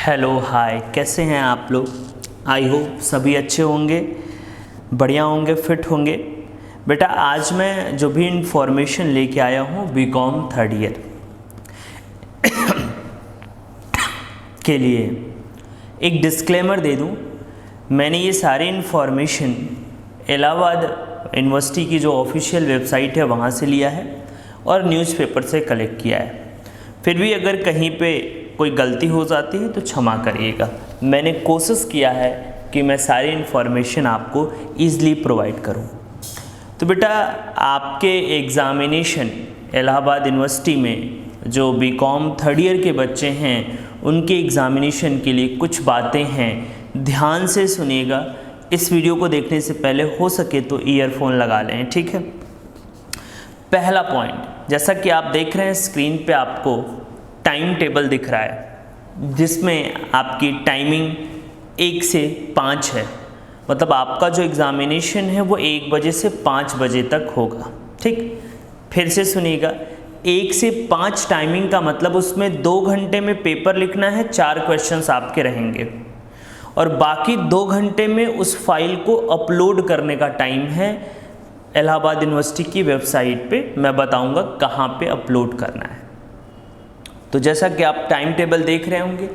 Hello hi, कैसे हैं आप लोग। आई होप सभी अच्छे होंगे, बढ़िया होंगे, फिट होंगे। बेटा आज मैं जो भी इंफॉर्मेशन लेके आया हूँ बीकॉम थर्ड ईयर के लिए एक डिस्क्लेमर दे दूँ। मैंने ये सारी इन्फॉर्मेशन इलाहाबाद यूनिवर्सिटी की जो ऑफिशियल वेबसाइट है वहाँ से लिया है और न्यूज़पेपर से कलेक्ट किया है। फिर भी अगर कहीं पे कोई गलती हो जाती है तो क्षमा करिएगा। मैंने कोशिश किया है कि मैं सारी इन्फॉर्मेशन आपको ईज़िली प्रोवाइड करूं। तो बेटा आपके एग्ज़ामिनेशन इलाहाबाद यूनिवर्सिटी में जो बीकॉम थर्ड ईयर के बच्चे हैं उनके एग्ज़ामिनेशन के लिए कुछ बातें हैं, ध्यान से सुनिएगा। इस वीडियो को देखने से पहले हो सके तो ईयरफोन लगा लें, ठीक है। पहला पॉइंट, जैसा कि आप देख रहे हैं स्क्रीन पे आपको टाइम टेबल दिख रहा है जिसमें आपकी टाइमिंग 1 से 5 है। मतलब आपका जो एग्ज़ामिनेशन है वो 1 बजे से 5 बजे तक होगा, ठीक। फिर से सुनिएगा, 1 से 5 टाइमिंग का मतलब उसमें 2 घंटे में पेपर लिखना है, 4 क्वेश्चंस आपके रहेंगे और बाकी 2 घंटे में उस फाइल को अपलोड करने का टाइम है। इलाहाबाद यूनिवर्सिटी की वेबसाइट पे मैं बताऊंगा कहाँ पे अपलोड करना है। तो जैसा कि आप टाइम टेबल देख रहे होंगे,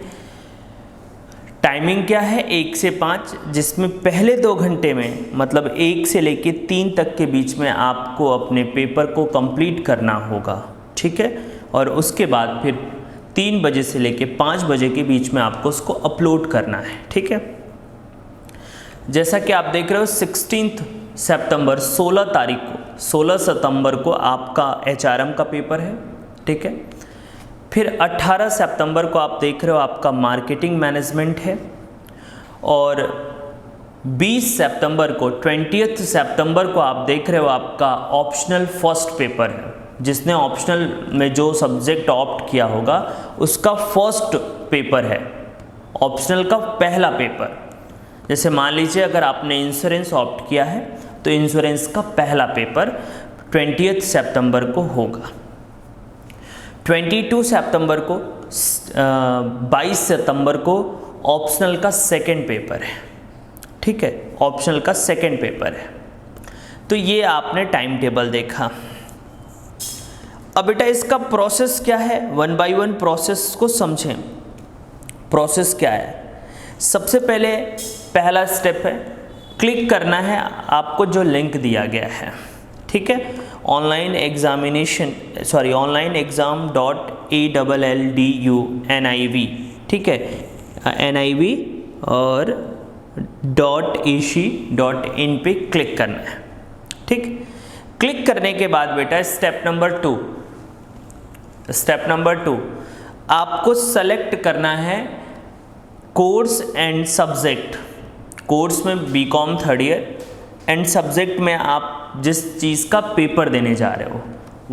टाइमिंग क्या है 1 से 5, जिसमें पहले 2 घंटे में मतलब 1 से लेके 3 तक के बीच में आपको अपने पेपर को कंप्लीट करना होगा, ठीक है। और उसके बाद फिर 3 बजे से लेके 5 बजे के बीच में आपको उसको अपलोड करना है, ठीक है। जैसा कि आप देख रहे हो 16 सितंबर 16 सितंबर को आपका HRM का पेपर है, ठीक है। फिर 18 सितंबर को आप देख रहे हो आपका मार्केटिंग मैनेजमेंट है और 20 सितंबर को 20 सितंबर को आप देख रहे हो आपका ऑप्शनल फर्स्ट पेपर है। जिसने ऑप्शनल में जो सब्जेक्ट ऑप्ट किया होगा उसका फर्स्ट पेपर है, ऑप्शनल का पहला पेपर। जैसे मान लीजिए अगर आपने इंश्योरेंस ऑप्ट किया है तो इंश्योरेंस का पहला पेपर 20 सितंबर को होगा। 22 सितंबर को 22 सितंबर को ऑप्शनल का सेकंड पेपर है, ठीक है। ऑप्शनल का सेकंड पेपर है। तो ये आपने टाइम टेबल देखा। अब बेटा इसका प्रोसेस क्या है, 1 बाय 1 प्रोसेस को समझें। प्रोसेस क्या है, सबसे पहले पहला स्टेप है क्लिक करना है आपको जो लिंक दिया गया है, ठीक है। ऑनलाइन exam.alldu.niv, ठीक है, NIV और .ac.in पे क्लिक करना है, ठीक। क्लिक करने के बाद बेटा स्टेप नंबर 2 आपको सेलेक्ट करना है कोर्स एंड सब्जेक्ट। कोर्स में BCom third year and subject में आप जिस चीज़ का पेपर देने जा रहे हो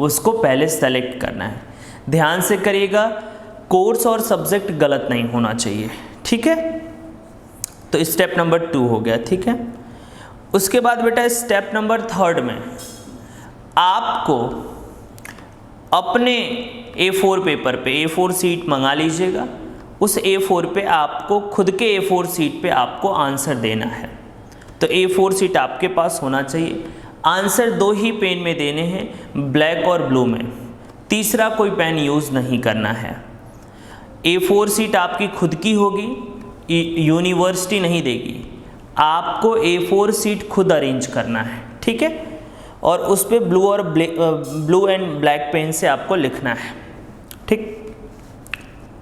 उसको पहले सेलेक्ट करना है। ध्यान से करिएगा, कोर्स और सब्जेक्ट गलत नहीं होना चाहिए, ठीक है। तो स्टेप नंबर 2 हो गया, ठीक है। उसके बाद बेटा स्टेप नंबर 3 में आपको अपने A4 पेपर पे A4 सीट मंगा लीजिएगा। उस A4 पे आपको खुद के A4 सीट पे आपको आंसर देना है। तो A4 सीट आपके पास होना चाहिए। आंसर 2 ही पेन में देने हैं, ब्लैक और ब्लू में, तीसरा कोई पेन यूज़ नहीं करना है। A4 सीट आपकी खुद की होगी, यूनिवर्सिटी नहीं देगी। आपको A4 सीट खुद अरेंज करना है, ठीक है। और उस पर ब्लू एंड ब्लैक पेन से आपको लिखना है, ठीक।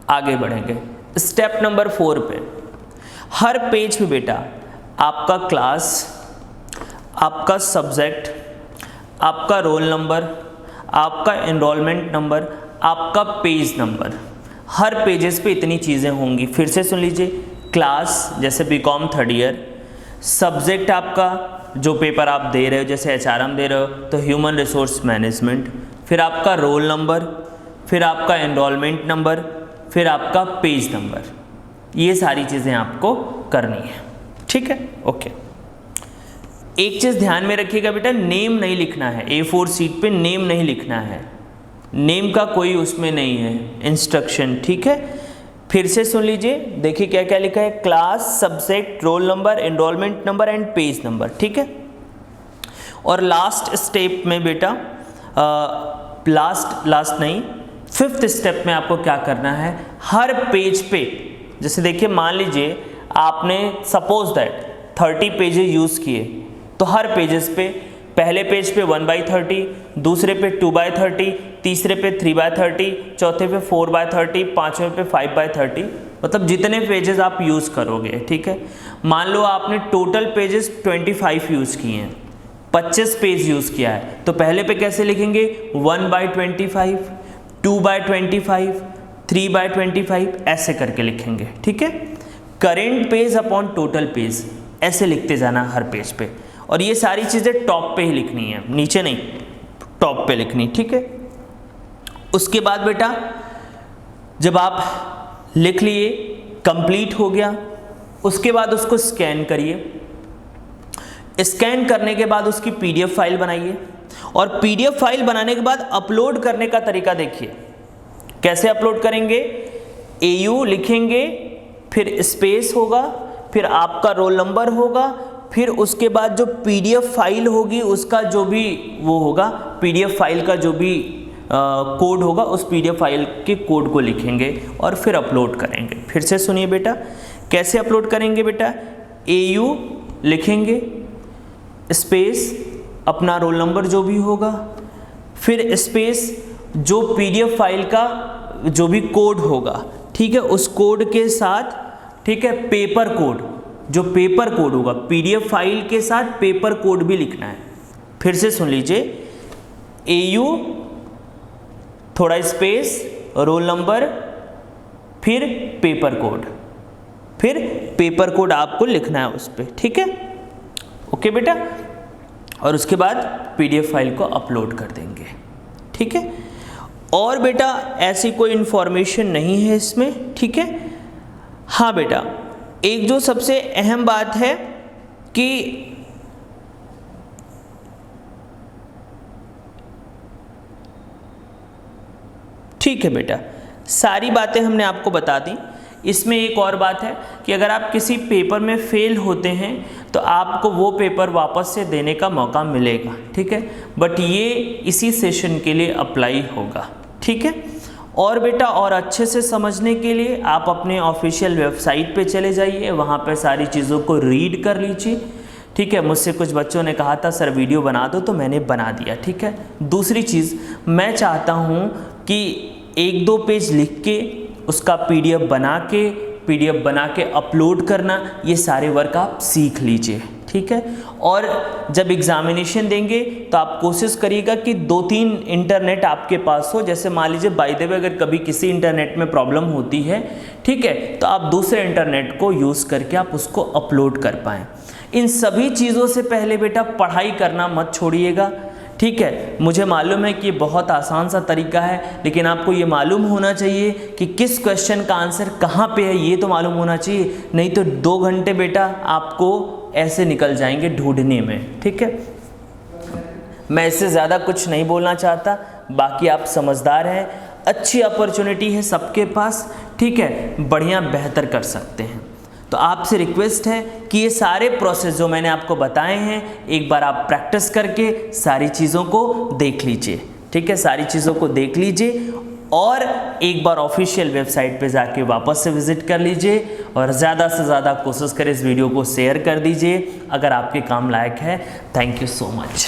आगे बढ़ेंगे स्टेप नंबर 4 पे। हर पेज पे बेटा आपका क्लास, आपका सब्जेक्ट, आपका रोल नंबर, आपका एनरोलमेंट नंबर, आपका पेज नंबर, हर पेजेस पे इतनी चीज़ें होंगी। फिर से सुन लीजिए, क्लास जैसे बीकॉम थर्ड ईयर, सब्जेक्ट आपका जो पेपर आप दे रहे हो जैसे HRM दे रहे हो तो ह्यूमन रिसोर्स मैनेजमेंट, फिर आपका रोल नंबर, फिर आपका एनरोलमेंट नंबर, फिर आपका पेज नंबर। ये सारी चीज़ें आपको करनी है, ठीक है, ओके। एक चीज़ ध्यान में रखिएगा बेटा, नेम नहीं लिखना है A4 सीट पे, नेम नहीं लिखना है, नेम का कोई उसमें नहीं है इंस्ट्रक्शन, ठीक है। फिर से सुन लीजिए, देखिए क्या क्या लिखा है, class, subject, roll number, enrolment number and page number, ठीक है। और लास्ट स्टेप में बेटा लास्ट नहीं, 5th स्टेप में आपको क्या करना है, हर पेज पे, जैसे देखिए मान लीजिए आपने सपोज दैट 30 पेजेस यूज़ किए, तो हर पेजेस पे पहले पेज पे 1/30, दूसरे पे 2/30, तीसरे पे 3/30, चौथे पे 4/30, पाँचवें पे 5/30, मतलब जितने पेजेस आप यूज़ करोगे, ठीक है। मान लो आपने टोटल पेजेस 25 यूज़ किए हैं, 25 पेज यूज़ किया है, तो पहले पे कैसे लिखेंगे, 1/25, 2/25, 3/25, ऐसे करके लिखेंगे, ठीक है। Current page upon total page ऐसे लिखते जाना हर पेज पे, और ये सारी चीज़ें टॉप पे ही लिखनी है, नीचे नहीं, टॉप पे लिखनी, ठीक है। उसके बाद बेटा जब आप लिख लिए, कंप्लीट हो गया, उसके बाद उसको स्कैन करिए। स्कैन करने के बाद उसकी PDF फाइल बनाइए, और PDF फाइल बनाने के बाद अपलोड करने का तरीका देखिए, कैसे अपलोड करेंगे। AU लिखेंगे, फिर स्पेस होगा, फिर आपका रोल नंबर होगा, फिर उसके बाद जो PDF फाइल होगी उसका जो भी वो होगा, PDF फाइल का जो भी कोड होगा, उस PDF फाइल के कोड को लिखेंगे और फिर अपलोड करेंगे। फिर से सुनिए बेटा, कैसे अपलोड करेंगे बेटा, AU लिखेंगे, स्पेस अपना रोल नंबर जो भी होगा, फिर स्पेस जो PDF फाइल का जो भी कोड होगा, ठीक है, उस कोड के साथ, ठीक है, पेपर कोड, जो पेपर कोड होगा PDF फाइल के साथ पेपर कोड भी लिखना है। फिर से सुन लीजिए, AU थोड़ा स्पेस, रोल नंबर, फिर पेपर कोड, फिर पेपर कोड आपको लिखना है उस पर, ठीक है, ओके बेटा। और उसके बाद PDF फाइल को अपलोड कर देंगे, ठीक है। और बेटा ऐसी कोई इन्फॉर्मेशन नहीं है इसमें, ठीक है। हाँ बेटा, एक जो सबसे अहम बात है कि ठीक है बेटा, सारी बातें हमने आपको बता दी। इसमें एक और बात है कि अगर आप किसी पेपर में फेल होते हैं तो आपको वो पेपर वापस से देने का मौका मिलेगा, ठीक है, बट ये इसी सेशन के लिए अप्लाई होगा, ठीक है। और बेटा और अच्छे से समझने के लिए आप अपने ऑफिशियल वेबसाइट पे चले जाइए, वहाँ पे सारी चीज़ों को रीड कर लीजिए, ठीक है। मुझसे कुछ बच्चों ने कहा था सर वीडियो बना दो, तो मैंने बना दिया, ठीक है। दूसरी चीज़, मैं चाहता हूँ कि 1-2 पेज लिख के उसका PDF बना के अपलोड करना, ये सारे वर्क आप सीख लीजिए, ठीक है। और जब एग्जामिनेशन देंगे तो आप कोशिश करिएगा कि 2-3 इंटरनेट आपके पास हो। जैसे मान लीजिए बाय द वे अगर कभी किसी इंटरनेट में प्रॉब्लम होती है, ठीक है, तो आप दूसरे इंटरनेट को यूज़ करके आप उसको अपलोड कर पाएँ। इन सभी चीज़ों से पहले बेटा पढ़ाई करना मत छोड़िएगा, ठीक है। मुझे मालूम है कि ये बहुत आसान सा तरीका है, लेकिन आपको ये मालूम होना चाहिए कि किस क्वेश्चन का आंसर कहाँ पे है, ये तो मालूम होना चाहिए, नहीं तो 2 घंटे बेटा आपको ऐसे निकल जाएंगे ढूंढने में, ठीक है। मैं इससे ज़्यादा कुछ नहीं बोलना चाहता, बाकी आप समझदार हैं, अच्छी अपॉर्चुनिटी है सबके पास, ठीक है, बढ़िया बेहतर कर सकते हैं। तो आपसे रिक्वेस्ट है कि ये सारे प्रोसेस जो मैंने आपको बताए हैं एक बार आप प्रैक्टिस करके सारी चीज़ों को देख लीजिए, ठीक है, सारी चीज़ों को देख लीजिए और एक बार ऑफिशियल वेबसाइट पे जाके वापस से विज़िट कर लीजिए और ज़्यादा से ज़्यादा कोशिश करें इस वीडियो को शेयर कर दीजिए अगर आपके काम लायक है। Thank you so much.